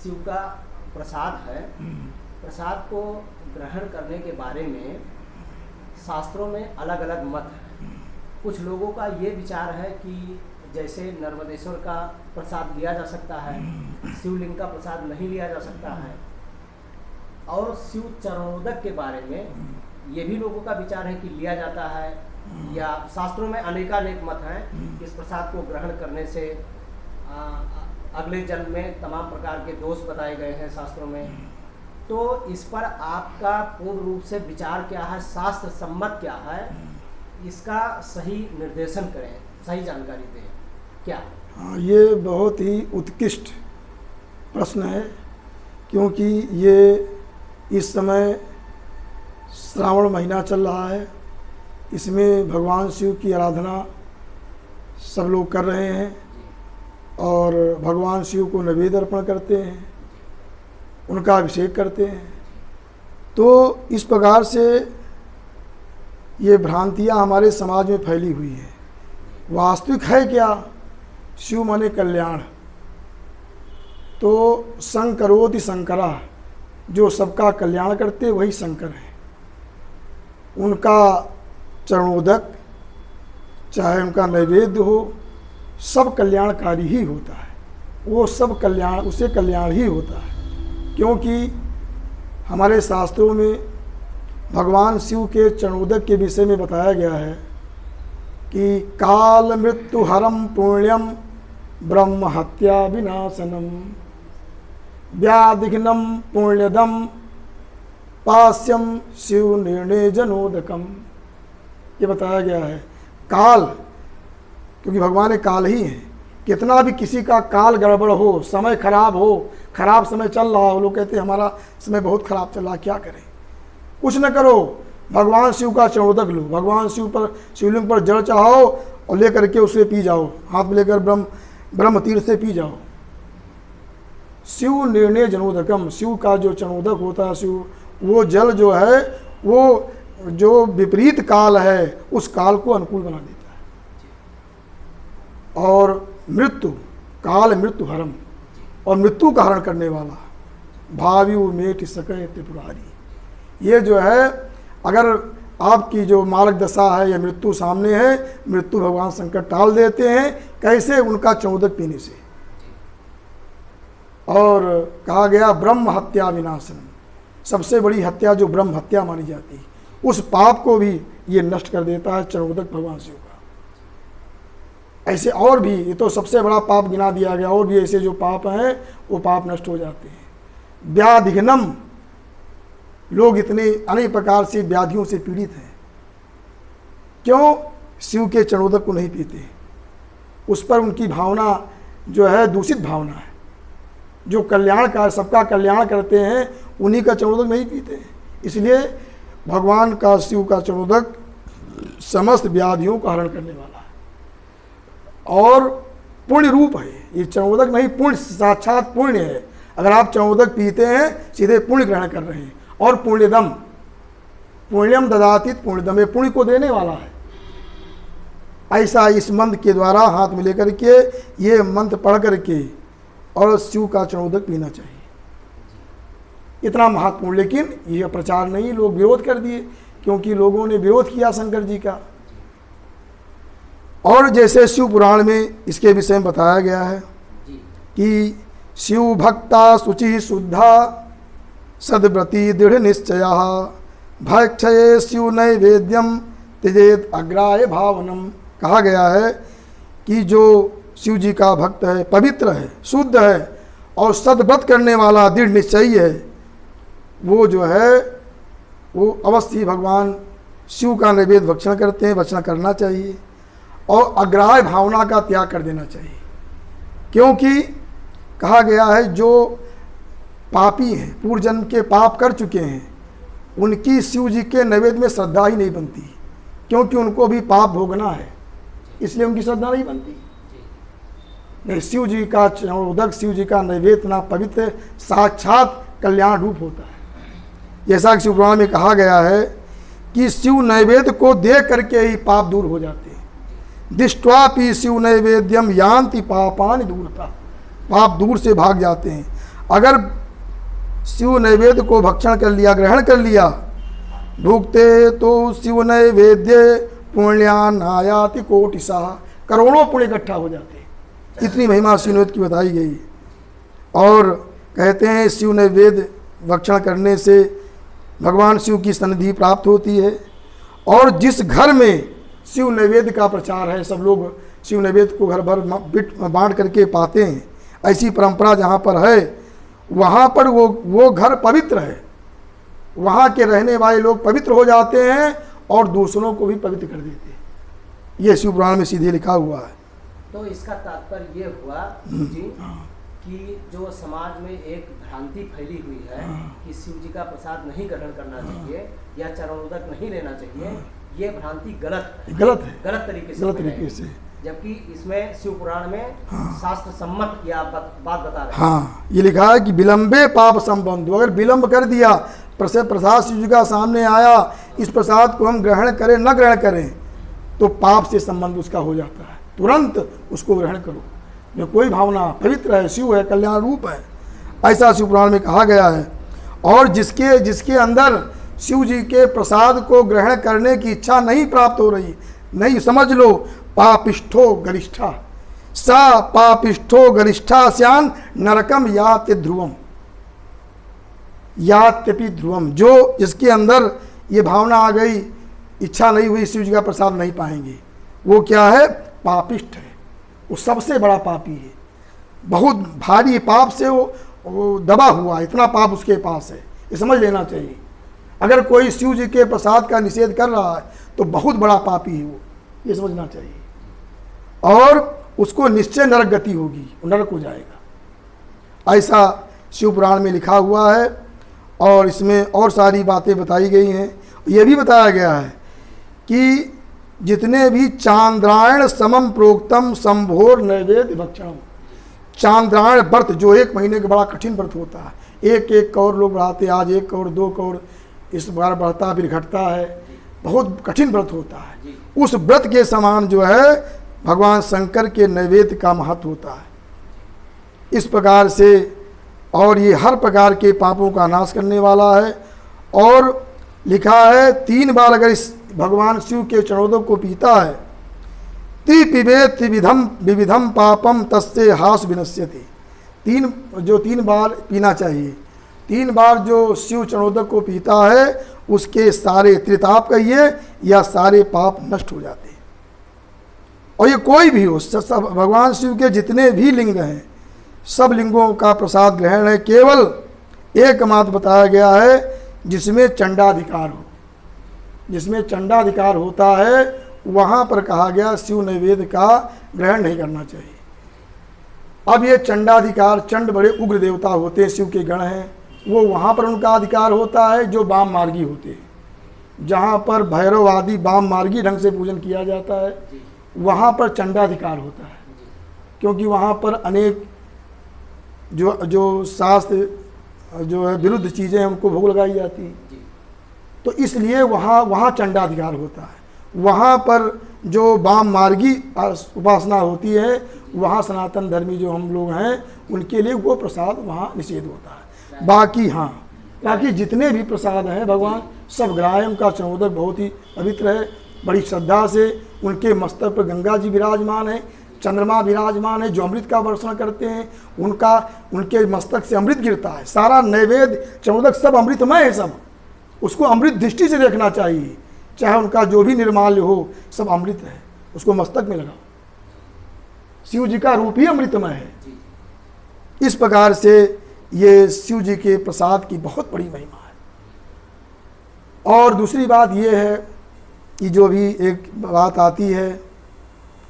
शिव का प्रसाद है, प्रसाद को ग्रहण करने के बारे में शास्त्रों में अलग अलग मत है। कुछ लोगों का ये विचार है कि जैसे नर्मदेश्वर का प्रसाद लिया जा सकता है, शिवलिंग का प्रसाद नहीं लिया जा सकता है। और शिव चरणोदक के बारे में ये भी लोगों का विचार है कि लिया जाता है, या शास्त्रों में अनेकानेक मत हैं। इस प्रसाद को ग्रहण करने से अगले जन्म में तमाम प्रकार के दोष बताए गए हैं शास्त्रों में। तो इस पर आपका पूर्ण रूप से विचार क्या है, शास्त्र सम्मत क्या है, इसका सही निर्देशन करें, सही जानकारी दें क्या? हाँ, ये बहुत ही उत्कृष्ट प्रश्न है, क्योंकि ये इस समय श्रावण महीना चल रहा है। इसमें भगवान शिव की आराधना सब लोग कर रहे हैं और भगवान शिव को नैवेद्य अर्पण करते हैं, उनका अभिषेक करते हैं। तो इस प्रकार से ये भ्रांतियाँ हमारे समाज में फैली हुई हैं। वास्तविक है क्या? शिव माने कल्याण। तो शंकरोति शंकरा, जो सबका कल्याण करते वही शंकर हैं। उनका चरणोदक चाहे उनका नैवेद्य हो, सब कल्याणकारी ही होता है। वो सब कल्याण, उसे कल्याण ही होता है। क्योंकि हमारे शास्त्रों में भगवान शिव के चरणोदक के विषय में बताया गया है कि काल मृत्यु हरम पुण्यम ब्रह्म हत्या विनाशनम व्याधिघ्नम पुण्यदम पास्यम शिव निर्णय जनोदकम। ये बताया गया है। काल, क्योंकि भगवान एक काल ही है। कितना भी किसी का काल गड़बड़ हो, समय खराब हो, खराब समय चल रहा हो, लोग कहते हैं हमारा समय बहुत खराब चल रहा, क्या करें? कुछ न करो, भगवान शिव का चरणोदक लो, भगवान शिव पर, शिवलिंग पर जल चढ़ाओ और लेकर के उसे पी जाओ, हाथ में लेकर ब्रह्म तीर्थ से पी जाओ। शिव निर्णय जनोदकम, शिव का जो चरणोदक होता है, शिव वो जल जो है वो जो विपरीत काल है उस काल को अनुकूल बना देता है। और मृत्यु, काल मृत्यु हरम, और मृत्यु का हरण करने वाला भावी मेट सके त्रिपुरारी। ये जो है, अगर आपकी जो मार्ग दशा है या मृत्यु सामने है, मृत्यु भगवान शंकर टाल देते हैं। कैसे? उनका चरणोदक पीने से। और कहा गया ब्रह्म हत्या विनाशनम, सबसे बड़ी हत्या जो ब्रह्म हत्या मानी जाती है, उस पाप को भी ये नष्ट कर देता है चरणोदक भगवान शिव का। ऐसे और भी, ये तो सबसे बड़ा पाप गिना दिया गया, और भी ऐसे जो पाप हैं वो पाप नष्ट हो जाते हैं। व्याधिघ्नम, लोग इतने अनेक प्रकार से व्याधियों से पीड़ित हैं, क्यों? शिव के चरणोदक को नहीं पीते। उस पर उनकी भावना जो है दूषित भावना है। जो कल्याण का, सबका कल्याण करते हैं, उन्हीं का चरणोदक नहीं पीते। इसलिए भगवान का, शिव का चरणोदक समस्त व्याधियों का हरण करने वाला है और पुण्य रूप है। ये चरणोदक नहीं, पुण्य, साक्षात पुण्य है। अगर आप चरणोदक पीते हैं, सीधे पुण्य ग्रहण कर रहे हैं। और पुण्यदम, पुण्यम ददातित पुण्यदम, ये पुण्य को देने वाला है। ऐसा इस मंत्र के द्वारा हाथ में लेकर के, ये मंत्र पढ़ करके और शिव का चरणोदक पीना चाहिए। इतना महत्वपूर्ण। लेकिन यह प्रचार नहीं, लोग विरोध कर दिए, क्योंकि लोगों ने विरोध किया शंकर जी का। और जैसे शिव पुराण में इसके विषय में बताया गया है कि शिव भक्ता शुचि शुद्धा सद्व्रती दृढ़ निश्चया भक्षये शिव नैवेद्यम त्यजेत अग्राय भावनम। कहा गया है कि जो शिव जी का भक्त है, पवित्र है, शुद्ध है और सद्व्रत करने वाला, दृढ़ निश्चयी है, वो जो है वो अवश्य ही भगवान शिव का नैवेद्य भक्षण करते हैं। भक्षण करना चाहिए और अग्राह्य भावना का त्याग कर देना चाहिए। क्योंकि कहा गया है जो पापी हैं, पूर्व जन्म के पाप कर चुके हैं, उनकी शिव जी के नैवेद्य में श्रद्धा ही नहीं बनती, क्योंकि उनको भी पाप भोगना है, इसलिए उनकी श्रद्धा नहीं बनती। नहीं, शिव जी का चरणोदक, शिव जी का नैवेद्य इतना पवित्र, साक्षात कल्याण रूप होता है। जैसा कि शिव पुराण में कहा गया है कि शिव नैवेद्य को देख करके ही पाप दूर हो जाते हैं। दृष्ट्वापि शिव नैवेद्यम यान्ति पापानि दूरता, पाप दूर से भाग जाते हैं। अगर शिव नैवेद्य को भक्षण कर लिया, ग्रहण कर लिया, भुगते तो शिव नैवेद्य पुण्यान आयाति कोटिशा, करोड़ों पुण्य इकट्ठा हो जाते हैं। इतनी महिमा शिव नैवेद्य की बताई गई। और कहते हैं शिव नैवेद्य भक्षण करने से भगवान शिव की सन्निधि प्राप्त होती है। और जिस घर में शिव नैवेद्य का प्रचार है, सब लोग शिव नैवेद्य को घर भर बांट करके पाते हैं, ऐसी परंपरा जहाँ पर है वहाँ पर वो घर पवित्र है, वहाँ के रहने वाले लोग पवित्र हो जाते हैं और दूसरों को भी पवित्र कर देते हैं। ये शिव पुराण में सीधे लिखा हुआ है। तो इसका तात्पर्य ये हुआ जी कि जो समाज में एक भ्रांति फैली हुई है कि शिव जी का प्रसाद नहीं ग्रहण करना चाहिए या चरणोदक नहीं लेना चाहिए, ये भ्रांति गलत है, गलत तरीके से, जबकि इसमें शिव पुराण में शास्त्र सम्मत की आप बात बता रहे हैं। हाँ, ये लिखा है कि विलंबे पाप संबंध, अगर विलंब कर दिया, प्रसाद शिव जी का सामने आया, इस प्रसाद को हम ग्रहण करें न ग्रहण करें तो पाप से संबंध उसका हो जाता है। तुरंत उसको ग्रहण करो, जो कोई भावना पवित्र है, शिव है, कल्याण रूप है, ऐसा शिव पुराण में कहा गया है। और जिसके अंदर शिव जी के प्रसाद को ग्रहण करने की इच्छा नहीं प्राप्त हो रही, नहीं, समझ लो पापिष्ठो गरिष्ठा, सा पापिष्ठो गरिष्ठा स्यान नरकम याति ध्रुवम, यात्यपि ध्रुवम। जो जिसके अंदर ये भावना आ गई, इच्छा नहीं हुई, शिव जी का प्रसाद नहीं पाएंगे, वो क्या है? पापिष्ठ है, वो सबसे बड़ा पापी है। बहुत भारी पाप से वो दबा हुआ, इतना पाप उसके पास है, ये समझ लेना चाहिए। अगर कोई शिव जी के प्रसाद का निषेध कर रहा है तो बहुत बड़ा पापी है वो, ये समझना चाहिए। और उसको निश्चय नरक गति होगी, नरक हो जाएगा, ऐसा शिव पुराण में लिखा हुआ है। और इसमें और सारी बातें बताई गई हैं। ये भी बताया गया है कि जितने भी चांद्रायण समम प्रोक्तम संभोर नैवेद्य भक्षणम, चांद्रायण व्रत जो 1 महीने का बड़ा कठिन व्रत होता है, एक कौर लोग बढ़ाते, आज 1 कौर 2 कौर, इस बार बढ़ता फिर घटता है, बहुत कठिन व्रत होता है। उस व्रत के समान जो है भगवान शंकर के नैवेद्य का महत्व होता है। इस प्रकार से, और ये हर प्रकार के पापों का नाश करने वाला है। और लिखा है 3 बार अगर इस भगवान शिव के चरणोदक को पीता है, ति पिबेत विविधम पापम तस्से हास विनश्यति, 3 बार पीना चाहिए। 3 बार जो शिव चरणोदक को पीता है उसके सारे त्रिताप कहिए या सारे पाप नष्ट हो जाते हैं। और ये कोई भी हो, सब भगवान शिव के जितने भी लिंग हैं, सब लिंगों का प्रसाद ग्रहण है। केवल एकमात्र बताया गया है जिसमें चंडाधिकार हो, जिसमें चंडाधिकार होता है वहाँ पर कहा गया शिव नैवेद्य का ग्रहण नहीं करना चाहिए। अब ये चंडाधिकार, चंड बड़े उग्र देवता होते हैं, शिव के गण हैं, वो वहाँ पर उनका अधिकार होता है जो वाम मार्गी होते हैं। जहाँ पर भैरव आदि वाम मार्गी ढंग से पूजन किया जाता है वहाँ पर चंडाधिकार होता है, क्योंकि वहाँ पर अनेक जो शास्त्र जो है विरुद्ध चीज़ें हैं उनको भोग लगाई जाती हैं, तो इसलिए वहाँ चंडाधिकार होता है। वहाँ पर जो वाम मार्गी उपासना होती है वहाँ सनातन धर्मी जो हम लोग हैं उनके लिए वो प्रसाद वहाँ निषेध होता है। बाकी जितने भी प्रसाद हैं भगवान सब ग्राह्य। उनका चरणोदक बहुत ही पवित्र है, बड़ी श्रद्धा से उनके मस्तक पर गंगा जी विराजमान है, चंद्रमा विराजमान है जो अमृत का वर्षण करते हैं, उनके मस्तक से अमृत गिरता है। सारा नैवेद्य चरणोदक सब अमृतमय है, सब उसको अमृत दृष्टि से देखना चाहिए। चाहे उनका जो भी निर्माल्य हो सब अमृत है, उसको मस्तक में लगाओ। शिव जी का रूप ही अमृतमय है। इस प्रकार से ये शिव जी के प्रसाद की बहुत बड़ी महिमा है। और दूसरी बात ये है कि जो भी एक बात आती है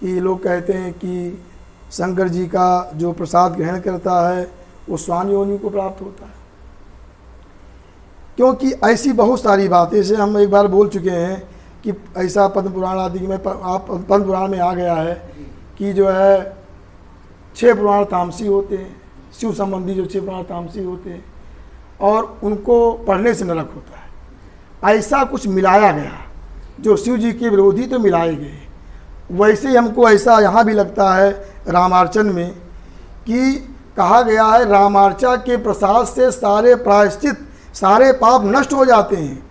कि लोग कहते हैं कि शंकर जी का जो प्रसाद ग्रहण करता है वो स्वान योनि को प्राप्त होता है, क्योंकि ऐसी बहुत सारी बातें से हम एक बार बोल चुके हैं कि ऐसा पद्म पुराण आदि में पद्म पुराण में आ गया है कि जो है 6 पुराण तामसी होते हैं, शिव संबंधी जो 6 पुराण तामसी होते हैं और उनको पढ़ने से नरक होता है। ऐसा कुछ मिलाया गया, जो शिव जी के विरोधी तो मिलाए गए। वैसे ही हमको ऐसा यहाँ भी लगता है रामार्चन में कि कहा गया है रामार्चा के प्रसाद से सारे प्रायश्चित, सारे पाप नष्ट हो जाते हैं।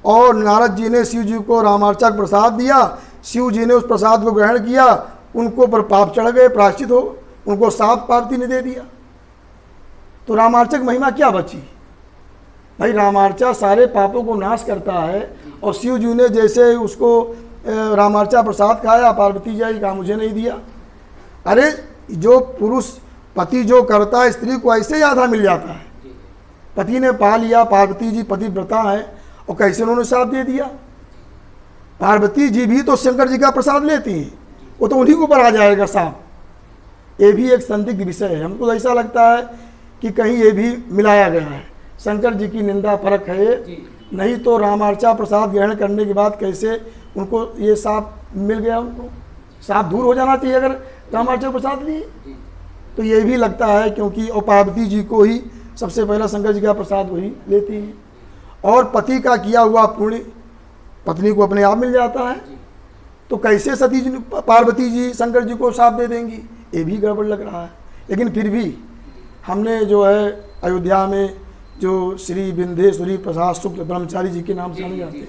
और नारद जी ने शिव जी को रामार्चा का प्रसाद दिया, शिव जी ने उस प्रसाद को ग्रहण किया, उनको पर पाप चढ़ गए, प्रायश्चित हो, उनको साप पार्वती ने दे दिया। तो रामार्चा की महिमा क्या बची भाई? रामार्चा सारे पापों को नाश करता है। और शिव जी ने जैसे उसको रामार्चा प्रसाद खाया, पार्वती जी कहा मुझे नहीं दिया। अरे जो पुरुष पति जो करता है स्त्री को ऐसे ही आधा मिल जाता है। पति ने पा लिया, पार्वती जी पतिव्रता है, और कैसे उन्होंने साथ दे दिया। पार्वती जी भी तो शंकर जी का प्रसाद लेती हैं, वो तो उन्हीं को ऊपर आ जाएगा साप। ये भी एक संदिग्ध विषय है। हमको ऐसा लगता है कि कहीं ये भी मिलाया गया है। शंकर जी की निंदा फर्क है, नहीं तो रामार्चा प्रसाद ग्रहण करने के बाद कैसे उनको ये साप मिल गया, उनको साप दूर हो जाना चाहिए अगर रामार्चा प्रसाद लिए। तो ये भी लगता है क्योंकि और पार्वती जी को ही सबसे पहला शंकर जी का प्रसाद वही लेती है। और पति का किया हुआ पुण्य पत्नी को अपने आप मिल जाता है। तो कैसे सती जी पार्वती जी शंकर जी को साप दे देंगी, ये भी गड़बड़ लग रहा है। लेकिन फिर भी हमने जो है अयोध्या में जो श्री विंध्येश्वरी प्रसाद शुक्ल ब्रह्मचारी जी के नाम से जाने जाते हैं,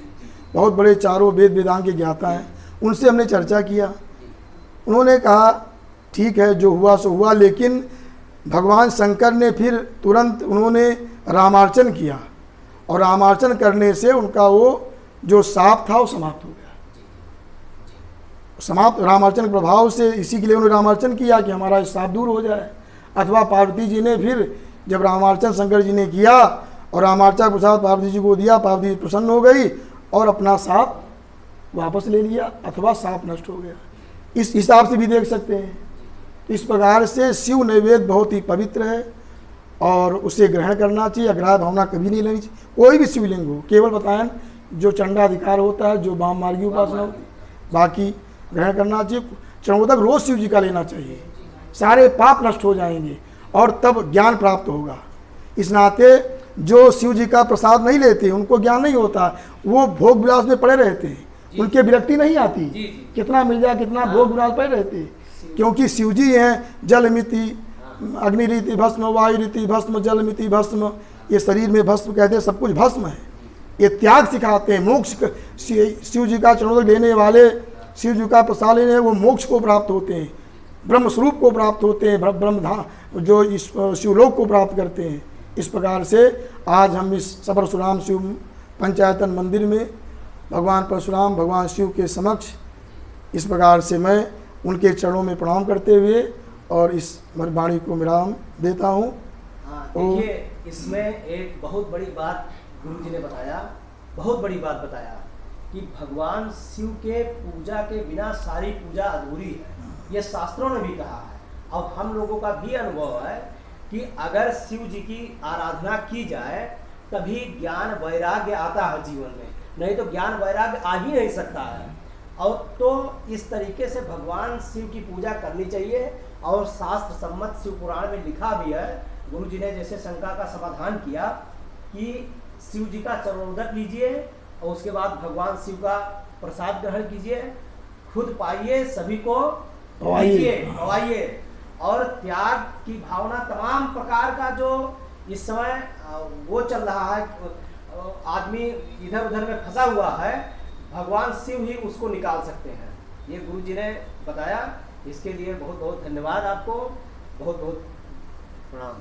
बहुत बड़े चारों वेद वेदांग के ज्ञाता हैं, उनसे हमने चर्चा किया। उन्होंने कहा ठीक है जो हुआ सो हुआ, लेकिन भगवान शंकर ने फिर तुरंत उन्होंने रामार्चन किया, और रामार्चन करने से उनका वो जो साप था वो समाप्त हो गया। समाप्त रामार्चन के प्रभाव से, इसी के लिए उन्होंने रामार्चन किया कि हमारा साप दूर हो जाए। अथवा पार्वती जी ने फिर जब रामार्चन शंकर जी ने किया और रामार्चा प्रसाद पार्वती जी को दिया, पार्वती जी प्रसन्न हो गई और अपना साप वापस ले लिया, अथवा साप नष्ट हो गया। इस हिसाब से भी देख सकते हैं। इस प्रकार से शिव नैवेद्य बहुत ही पवित्र है और उसे ग्रहण करना चाहिए। अग्राह्य भावना कभी नहीं लेनी चाहिए। कोई भी शिवलिंग हो, केवल बताएं जो चंडाधिकार होता है, जो वाम मार्गी उपासना होती है, बाकी ग्रहण करना चाहिए। चरणोदक रोज शिव जी का लेना चाहिए, सारे पाप नष्ट हो जाएंगे और तब ज्ञान प्राप्त होगा। इस नाते जो शिव जी का प्रसाद नहीं लेते उनको ज्ञान नहीं होता, वो भोग विलास में पड़े रहते हैं, उनके विरक्ति नहीं आती। कितना मिल जाए, कितना भोग विलास पड़े रहते, क्योंकि शिव जी हैं जल मिति, अग्नि रीति भस्म, वायु रीति भस्म, जल मिति भस्म। ये शरीर में भस्म कहते हैं, सब कुछ भस्म है। ये त्याग सिखाते हैं, मोक्ष। शिव जी का चरणोदक लेने वाले, शिव जी का प्रसाद लेने, वो मोक्ष को प्राप्त होते हैं, ब्रह्म स्वरूप को प्राप्त होते हैं, ब्रह्मधाम जो इस शिवलोक को प्राप्त करते हैं। इस प्रकार से आज हम इस परशुराम शिव पंचायतन मंदिर में भगवान परशुराम भगवान शिव के समक्ष इस प्रकार से मैं उनके चरणों में प्रणाम करते हुए और इस वाणी को विराम देता हूँ। देखिए, इसमें एक बहुत बड़ी बात गुरु जी ने बताया, बहुत बड़ी बात बताया कि भगवान शिव के पूजा के बिना सारी पूजा अधूरी है। ये शास्त्रों ने भी कहा है और हम लोगों का भी अनुभव है कि अगर शिव जी की आराधना की जाए तभी ज्ञान वैराग्य आता है जीवन में, नहीं तो ज्ञान वैराग्य आ ही नहीं सकता है। और तो इस तरीके से भगवान शिव की पूजा करनी चाहिए। और शास्त्र सम्मत शिव पुराण में लिखा भी है, गुरु जी ने जैसे शंका का समाधान किया कि शिव जी का चरणोदक लीजिए और उसके बाद भगवान शिव का प्रसाद ग्रहण कीजिए, खुद पाइए, सभी को पवाइए। और त्याग की भावना तमाम प्रकार का जो इस समय वो चल रहा है, आदमी इधर उधर में फंसा हुआ है, भगवान शिव ही उसको निकाल सकते हैं। ये गुरु जी ने बताया। इसके लिए बहुत बहुत धन्यवाद आपको, बहुत बहुत प्रणाम।